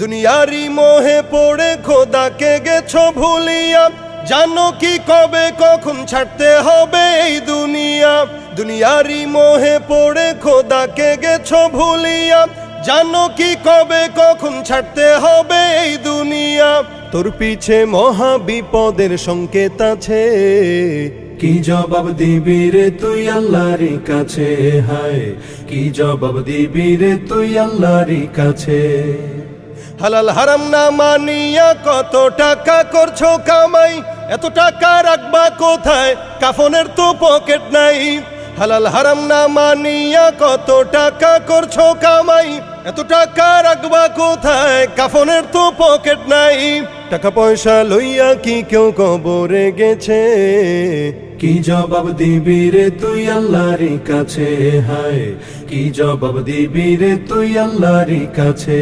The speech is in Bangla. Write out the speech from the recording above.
দুনিয়ারি মোহে পড়ে খোদাকে গেছো ভুলিয়া, জানো কি কবে কখন ছাড়তে হবে এই দুনিয়া। দুনিয়ারি মোহে পড়ে খোদাকে গেছো ভুলিয়া, জানো কি কবে কখন ছাড়তে হবে এই দুনিয়া। তোর পিছে মহা বিপদের সংকেত আছে, কি জবাব দিবি রে তুই আল্লাহর কাছে, হায় কি জবাব দিবি রে তুই আল্লাহর কাছে। হালাল হারাম না মানিয়া কত টাকা করছো কামাই, এত টাকা রাখবা কোথায়, কাফনের তো পকেট নাই। হালাল হারাম না মানিয়া কত টাকা করছো কামাই, এত টাকা রাখবা কোথায়, কাফনের তো পকেট নাই। টাকা পয়সা লইয়া কি কেউ কবরে গেছে, কি জবাব দিবি রে তুই আল্লাহর কাছে, হায় কি জবাব দিবি রে তুই আল্লাহর কাছে।